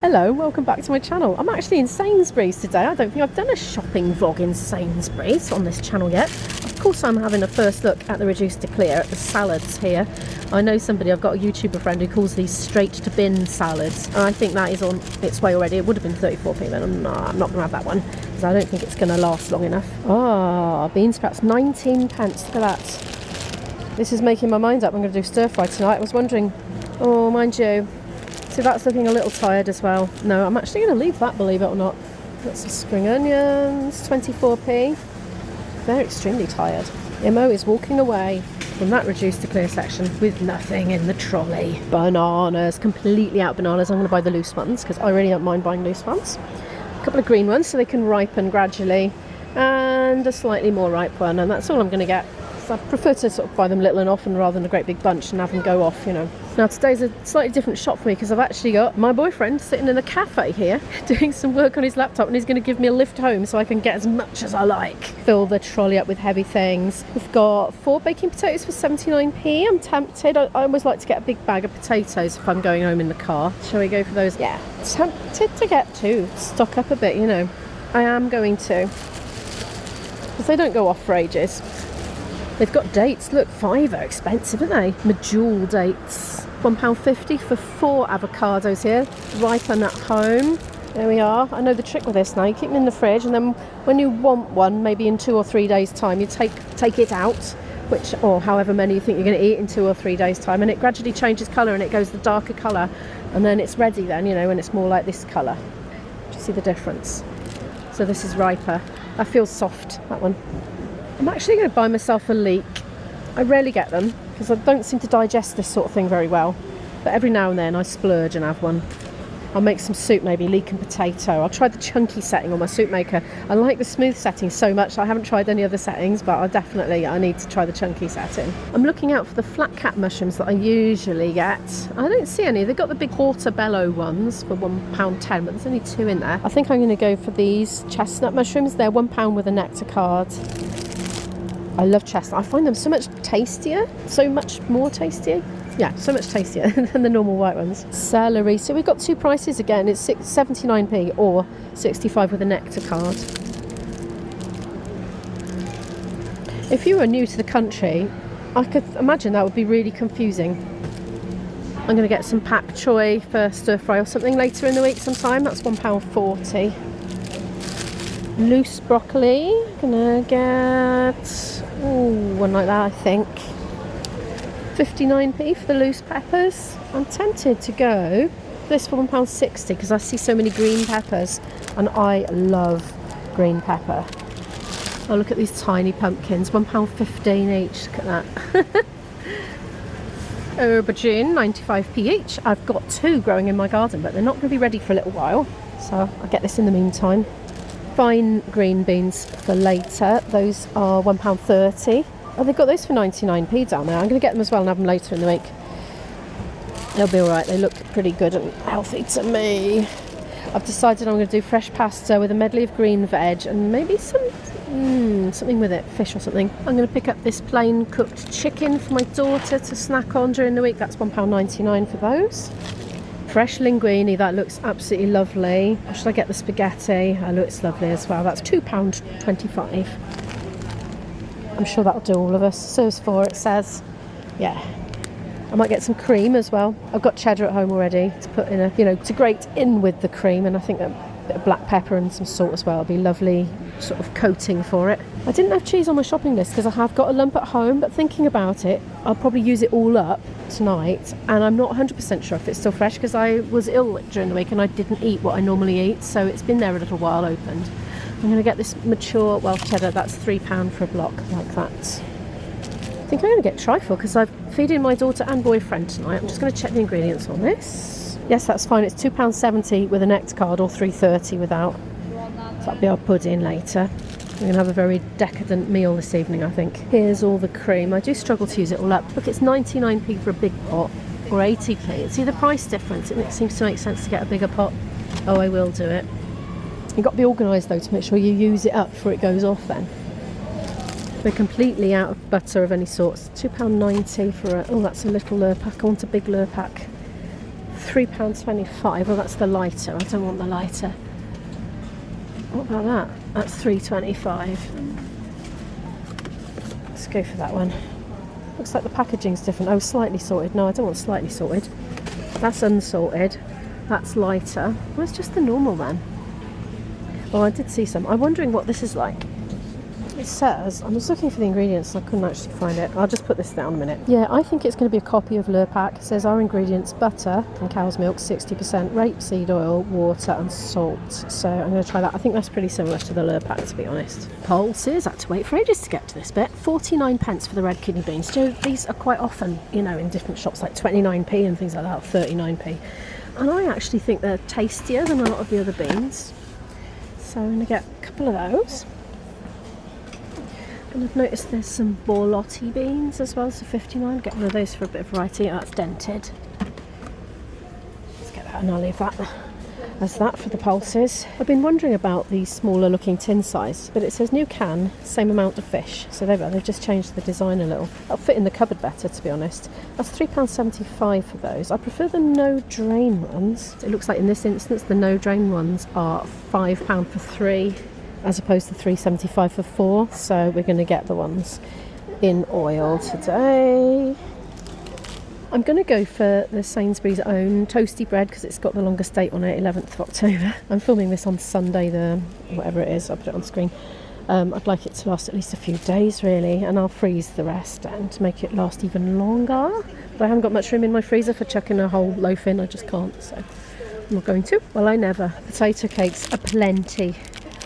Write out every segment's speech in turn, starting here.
Hello, welcome back to my channel. I'm actually in Sainsbury's today. I don't think I've done a shopping vlog in Sainsbury's on this channel yet. Of course I'm having a first look at the reduced to clear, at the salads here. I know somebody, I've got a YouTuber friend who calls these straight to bin salads, and I think that is on its way already. It would have been 34p then. I'm not going to have that one because I don't think it's going to last long enough. Bean sprouts, 19 pence, look at that. This is making my mind up. I'm going to do stir fry tonight. I was wondering, oh mind you, see, that's looking a little tired as well. No, I'm actually going to leave that, believe it or not. Got some spring onions, 24p. They're extremely tired. Imo is walking away from that reduced to clear section with nothing in the trolley. Bananas, completely out bananas. I'm going to buy the loose ones because I really don't mind buying loose ones. A couple of green ones so they can ripen gradually, and a slightly more ripe one, and that's all I'm going to get. I prefer to sort of buy them little and often rather than a great big bunch and have them go off, you know. Now today's a slightly different shop for me because I've actually got my boyfriend sitting in a cafe here doing some work on his laptop, and he's going to give me a lift home so I can get as much as I like. Fill the trolley up with heavy things. We've got 4 baking potatoes for 79p. I'm tempted. I always like to get a big bag of potatoes if I'm going home in the car. Shall we go for those? Yeah, tempted to get 2. Stock up a bit, you know. I am going to, because they don't go off for ages. They've got dates. Look, 5 are expensive, aren't they? Medjool dates. £1.50 for 4 avocados here. Ripen at home. There we are. I know the trick with this now. You keep them in the fridge, and then when you want one, maybe in 2 or 3 days' time, you take it out, which, or however many you think you're going to eat in 2 or 3 days' time, and it gradually changes colour and it goes the darker colour, and then it's ready then, you know, when it's more like this colour. Do you see the difference? So this is riper. That feels soft, that one. I'm actually going to buy myself a leek. I rarely get them because I don't seem to digest this sort of thing very well, but every now and then I splurge and have one. I'll make some soup, maybe leek and potato. I'll try the chunky setting on my soup maker. I like the smooth setting so much. I haven't tried any other settings, but I need to try the chunky setting. I'm looking out for the flat cap mushrooms that I usually get. I don't see any. They've got the big portobello ones for £1.10, but there's only 2 in there. I think I'm going to go for these chestnut mushrooms. They're £1 with a nectar card. I love chestnut. I find them so much tastier, so much more tastier. Yeah, so much tastier than the normal white ones. Celery. So we've got 2 prices again. It's 79p or 65 with a nectar card. If you were new to the country, I could imagine that would be really confusing. I'm going to get some pak choy for stir fry or something later in the week sometime. That's £1.40. Loose broccoli. Gonna get one like that, I think. 59p for the loose peppers. I'm tempted to go this for £1.60 because I see so many green peppers and I love green pepper. Oh, look at these tiny pumpkins, £1.15 each. Look at that. Aubergine, 95p each. I've got 2 growing in my garden, but they're not going to be ready for a little while, so I'll get this in the meantime. Fine green beans for later. Those are £1.30. Oh, they've got those for 99p down there. I'm going to get them as well and have them later in the week. They'll be alright. They look pretty good and healthy to me. I've decided I'm going to do fresh pasta with a medley of green veg and maybe something with it, fish or something. I'm going to pick up this plain cooked chicken for my daughter to snack on during the week. That's £1.99 for those. Fresh linguine, that looks absolutely lovely. Or should I get the spaghetti? Oh, looks lovely as well. That's £2.25. I'm sure that'll do all of us. Serves 4, it says. Yeah. I might get some cream as well. I've got cheddar at home already to put in a, to grate in with the cream, and I think that a bit of black pepper and some salt as well will be lovely sort of coating for it. I didn't have cheese on my shopping list because I have got a lump at home, but thinking about it, I'll probably use it all up tonight, and I'm not 100% sure if it's still fresh because I was ill during the week and I didn't eat what I normally eat, so it's been there a little while opened. I'm going to get this mature Welsh cheddar. That's £3 for a block like that. I think I'm going to get trifle because I'm feeding my daughter and boyfriend tonight. I'm just going to check the ingredients on this. Yes, that's fine. It's £2.70 with a nectar card or £3.30 without. So that'll be our pudding later. We're going to have a very decadent meal this evening, I think. Here's all the cream. I do struggle to use it all up. Look, it's 99p for a big pot or 80p. See the price difference? It seems to make sense to get a bigger pot. Oh, I will do it. You've got to be organised though to make sure you use it up before it goes off then. We're completely out of butter of any sorts. £2.90 for a... Oh, that's a little Lurpak. I want a big Lurpak. £3.25. Well, that's the lighter. I don't want the lighter. What about that? That's £3.25. Let's go for that one. Looks like the packaging's different. Oh, slightly sorted. No, I don't want slightly sorted. That's unsalted. That's lighter. Well, it's just the normal then. Oh, I did see some. I'm wondering what this is like. It says, I was looking for the ingredients and I couldn't actually find it. I'll just put this down a minute. Yeah, I think it's going to be a copy of Lurpak. It says our ingredients: butter and cow's milk, 60%, rapeseed oil, water and salt. So I'm going to try that. I think that's pretty similar to the Lurpak, to be honest. Pulses, I had to wait for ages to get to this bit. 49p for the red kidney beans. So these are quite often, you know, in different shops, like 29p and things like that, 39p. And I actually think they're tastier than a lot of the other beans. So I'm going to get a couple of those. And I've noticed there's some borlotti beans as well, so 59. Get one of those for a bit of variety. Oh, that's dented. Let's get that, and I'll leave that as that for the pulses. I've been wondering about the smaller looking tin size, but it says new can, same amount of fish. So they've just changed the design a little. That'll fit in the cupboard better, to be honest. That's £3.75 for those. I prefer the no drain ones. It looks like in this instance the no drain ones are £5 for 3. As opposed to £3.75 for 4, so we're going to get the ones in oil today. I'm going to go for the Sainsbury's own toasty bread because it's got the longest date on it, 11th of October. I'm filming this on Sunday, the whatever it is, I'll put it on screen. I'd like it to last at least a few days really, and I'll freeze the rest and to make it last even longer. But I haven't got much room in my freezer for chucking a whole loaf in, I just can't, so I'm not going to. Well, I never. Potato cakes are plenty.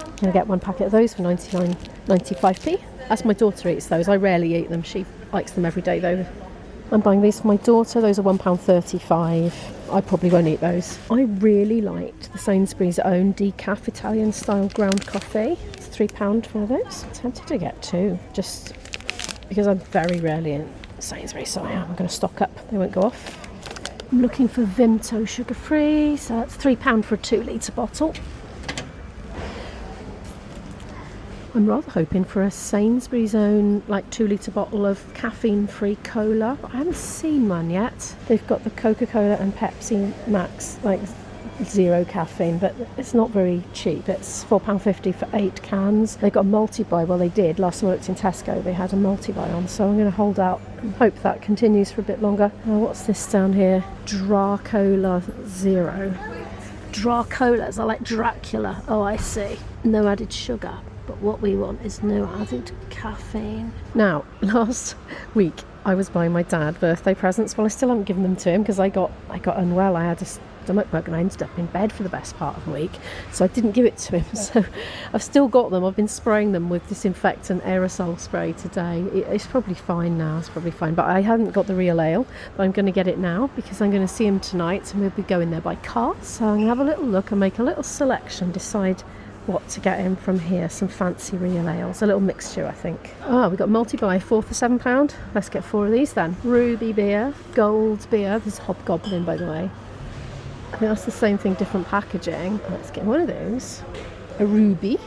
I'm going to get one packet of those for 95p. That's my daughter eats those. I rarely eat them. She likes them every day though. I'm buying these for my daughter. Those are £1.35. I probably won't eat those. I really liked the Sainsbury's own decaf Italian style ground coffee. It's £3 for one of those. I'm tempted to get two, just because I'm very rarely in Sainsbury's, so I am. I'm going to stock up. They won't go off. I'm looking for Vimto sugar free, so that's £3 for a 2-litre bottle. I'm rather hoping for a Sainsbury's own like 2-litre bottle of caffeine-free cola. I haven't seen one yet. They've got the Coca-Cola and Pepsi Max, like 0 caffeine, but it's not very cheap. It's £4.50 for 8 cans. They've got a multi-buy. Well, they did. Last time I looked in Tesco, they had a multi-buy on, so I'm going to hold out and hope that continues for a bit longer. What's this down here? Dracola 0. Dracolas are like Dracula. Oh, I see. No added sugar. But what we want is no added caffeine. Now, last week I was buying my dad birthday presents. Well, I still haven't given them to him because I got unwell. I had a stomach bug and I ended up in bed for the best part of a week. So I didn't give it to him. So I've still got them. I've been spraying them with disinfectant aerosol spray today. It's probably fine now. It's probably fine. But I hadn't got the real ale. But I'm going to get it now because I'm going to see him tonight and we'll be going there by car. So I'm going to have a little look and make a little selection, decide what to get him from here. Some fancy real ales, a little mixture I think. We've got multi-buy, 4 for £7. Let's get 4 of these then. Ruby beer, gold beer, this is Hobgoblin by the way. I think that's the same thing, different packaging. Let's get one of those. A ruby.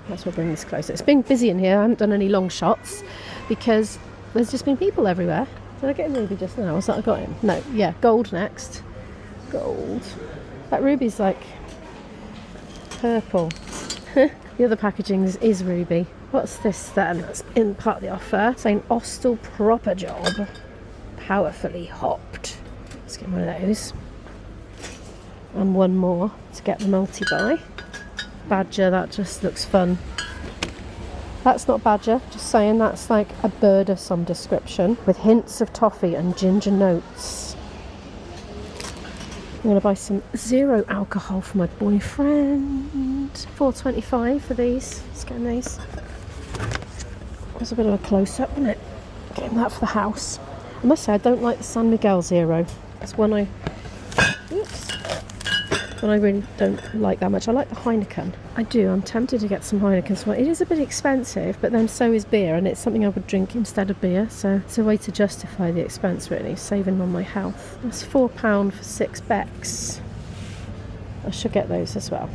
Let's bring this closer. It's been busy in here. I haven't done any long shots because there's just been people everywhere. Did I get a ruby just now? Was that I got him? No, yeah, gold next. Gold. That ruby's like purple. The other packaging is ruby. What's this then? That's in part of the offer, saying Ostel Proper Job, powerfully hopped. Let's get one of those. And one more to get the multi-buy. Badger, that just looks fun. That's not badger, just saying, that's like a bird of some description with hints of toffee and ginger notes. I'm going to buy some 0 alcohol for my boyfriend. £4.25 for these. Let's get these. That's a bit of a close-up, isn't it? Getting that for the house. I must say I don't like the San Miguel 0. It's one I really don't like that much. I like the Heineken. I do. I'm tempted to get some Heineken. So it is a bit expensive, but then so is beer, and it's something I would drink instead of beer. So it's a way to justify the expense, really, saving on my health. That's £4 for 6 Becks. I should get those as well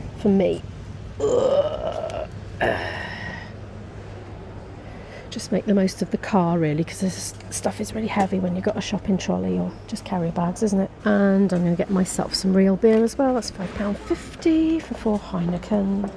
just just make the most of the car really, because this stuff is really heavy when you've got a shopping trolley or just carrier bags, isn't it? And I'm going to get myself some real beer as well. That's £5.50 for 4 Heineken.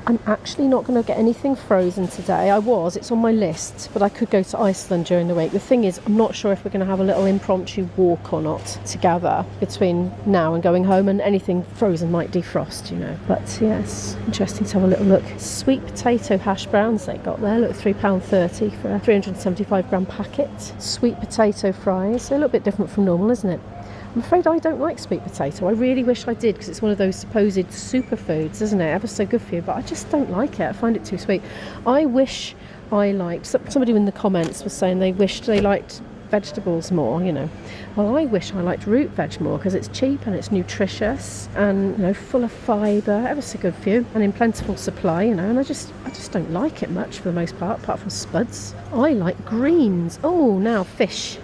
I'm actually not going to get anything frozen today. It's on my list, but I could go to Iceland during the week. The thing is, I'm not sure if we're going to have a little impromptu walk or not together between now and going home, and anything frozen might defrost, you know. But yes, interesting to have a little look. Sweet potato hash browns they got there. Look, £3.30 for a 375 gram packet. Sweet potato fries, a little bit different from normal, isn't it? I'm afraid I don't like sweet potato. I really wish I did, because it's one of those supposed superfoods, isn't it? Ever so good for you, but I just don't like it. I find it too sweet. I wish I liked... Somebody in the comments was saying they wished they liked vegetables more, you know. Well, I wish I liked root veg more, because it's cheap and it's nutritious and, you know, full of fibre, ever so good for you, and in plentiful supply, you know. And I just don't like it much for the most part, apart from spuds. I like greens. Oh, now fish.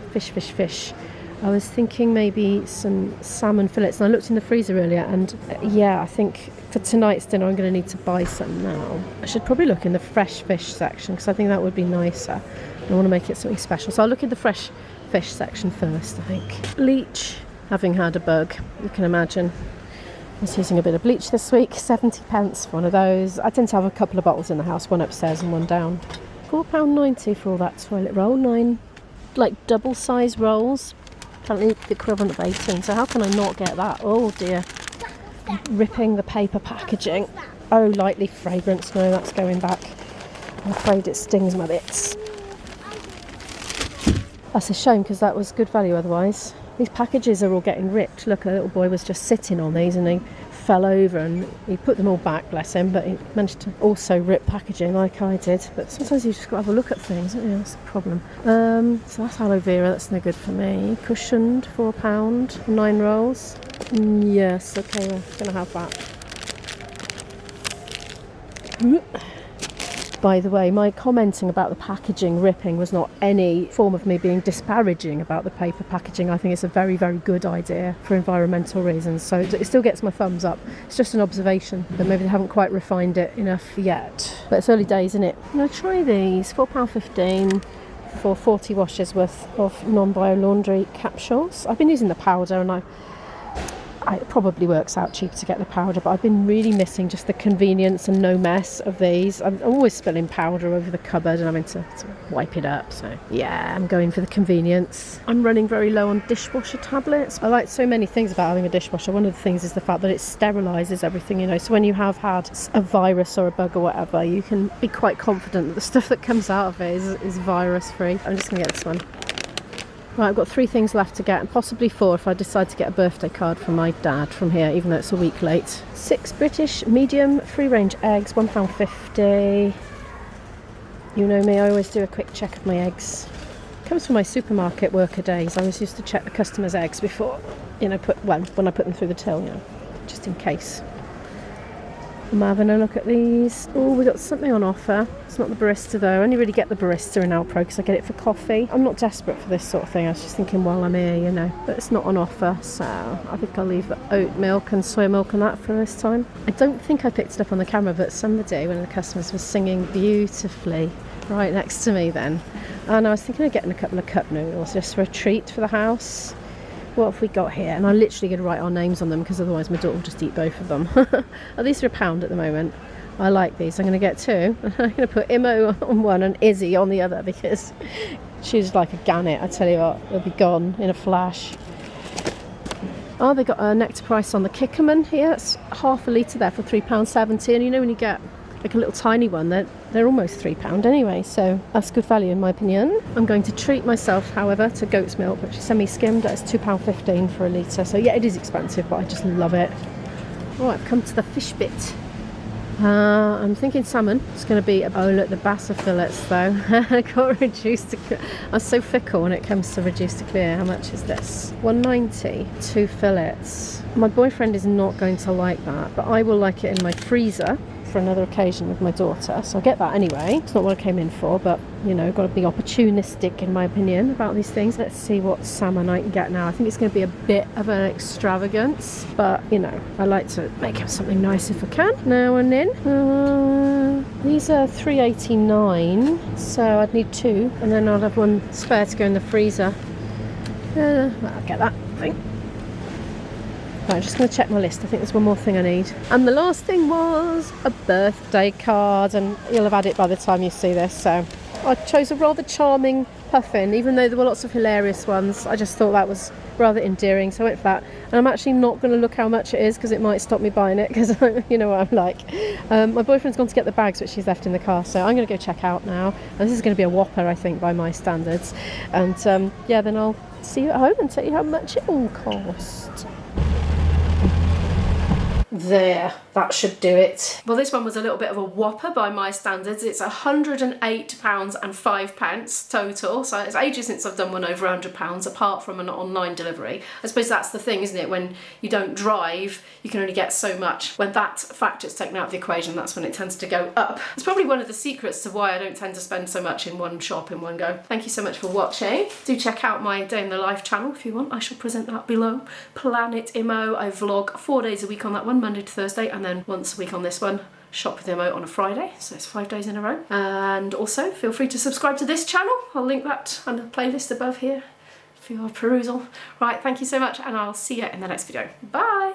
I was thinking maybe some salmon fillets, and I looked in the freezer earlier, and yeah, I think for tonight's dinner I'm going to need to buy some now. I should probably look in the fresh fish section, because I think that would be nicer. I want to make it something special, so I'll look in the fresh fish section first, I think. Bleach, having had a bug, you can imagine. I was using a bit of bleach this week, 70p for one of those. I tend to have a couple of bottles in the house, one upstairs and one down. £4.90 for all that toilet roll, 9 like double size rolls. Apparently the equivalent of 18, so how can I not get that? Oh dear. Ripping the paper packaging. Oh, lightly fragrance. No, that's going back. I'm afraid it stings my bits. That's a shame, because that was good value otherwise. These packages are all getting ripped. Look, a little boy was just sitting on these and he fell over, and he put them all back, bless him, but he managed to also rip packaging like I did. But sometimes you just got to have a look at things, don't you? That's the problem. So that's aloe vera, that's no good for me. Cushioned, £4, 9 rolls. Yes, okay, we're going to have that. By the way, my commenting about the packaging ripping was not any form of me being disparaging about the paper packaging. I think it's a very, very good idea for environmental reasons. So it still gets my thumbs up. It's just an observation that maybe they haven't quite refined it enough yet. But it's early days, isn't it? I'm going to try these. £4.15 for 40 washes worth of non-bio laundry capsules. I've been using the powder, and it probably works out cheaper to get the powder, but I've been really missing just the convenience and no mess of these. I'm always spilling powder over the cupboard, and I'm to wipe it up, so yeah, I'm going for the convenience. I'm running very low on dishwasher tablets. I like so many things about having a dishwasher. One of the things is the fact that it sterilises everything, you know, so when you have had a virus or a bug or whatever, you can be quite confident that the stuff that comes out of it is virus free. I'm just going to get this one. Right, I've got 3 things left to get, and possibly 4 if I decide to get a birthday card from my dad from here, even though it's a week late. 6 British medium free-range eggs, £1.50. You know me, I always do a quick check of my eggs. Comes from my supermarket worker days. I always used to check the customers' eggs before, you know, when I put them through the till, you know, just in case. I'm having a look at these. Oh, we got something on offer. It's not the barista though. I only really get the barista in Alpro because I get it for coffee. I'm not desperate for this sort of thing. I was just thinking while I'm here, you know. But it's not on offer, so I think I'll leave the oat milk and soy milk and that for this time. I don't think I picked it up on the camera, but somebody, one of the customers, was singing beautifully right next to me then. And I was thinking of getting a couple of cup noodles just for a treat for the house. What have we got here? And I'm literally going to write our names on them, because otherwise my daughter will just eat both of them. Oh, these are £1 at the moment. I like these. I'm going to get 2. I'm going to put Imo on one and Izzy on the other, because she's like a gannet. I tell you what, they'll be gone in a flash. Oh, they got a nectar price on the Kickerman here. It's half a litre there for £3.70. And you know, when you get like a little tiny one, they're almost £3 anyway, so that's good value in my opinion. I'm going to treat myself, however, to goat's milk, which is semi-skimmed. That's £2.15 for a litre, so yeah, it is expensive, but I just love it. Oh, I've come to the fish bit. I'm thinking salmon. It's going to be, oh look, the bassa fillets though. I got reduced to, I'm so fickle when it comes to reduced to clear. How much is this? £1.90, 2 fillets. My boyfriend is not going to like that, but I will like it in my freezer for another occasion with my daughter, so I'll get that anyway. It's not what I came in for, but you know, got to be opportunistic in my opinion about these things. Let's see what salmon I can get now. I think it's going to be a bit of an extravagance, but you know, I like to make up something nice if I can now and then. These are $3.89, so I'd need 2, and then I'll have 1 spare to go in the freezer. I'll get that, I think. Right, I'm just going to check my list. I think there's one more thing I need. And the last thing was a birthday card, and you'll have had it by the time you see this. So I chose a rather charming puffin, even though there were lots of hilarious ones. I just thought that was rather endearing, so I went for that. And I'm actually not going to look how much it is, because it might stop me buying it, because you know what I'm like. My boyfriend's gone to get the bags which he's left in the car, so I'm going to go check out now. And this is going to be a whopper, I think, by my standards. And yeah, then I'll see you at home and tell you how much it all cost. There, that should do it. Well, this one was a little bit of a whopper by my standards. It's £108.05 total, so it's ages since I've done one over £100 apart from an online delivery. I suppose that's the thing, isn't it? When you don't drive, you can only get so much. When that factor is taken out of the equation, that's when it tends to go up. It's probably one of the secrets to why I don't tend to spend so much in one shop in one go. Thank you so much for watching. Do check out my Day in the Life channel if you want. I shall present that below. Planet Immo. I vlog 4 days a week on that one, Monday to Thursday, and then once a week on this one. Shop with Immo on a Friday, so it's 5 days in a row. And also feel free to subscribe to this channel. I'll link that on the playlist above here for your perusal. Right, thank you so much, and I'll see you in the next video. Bye!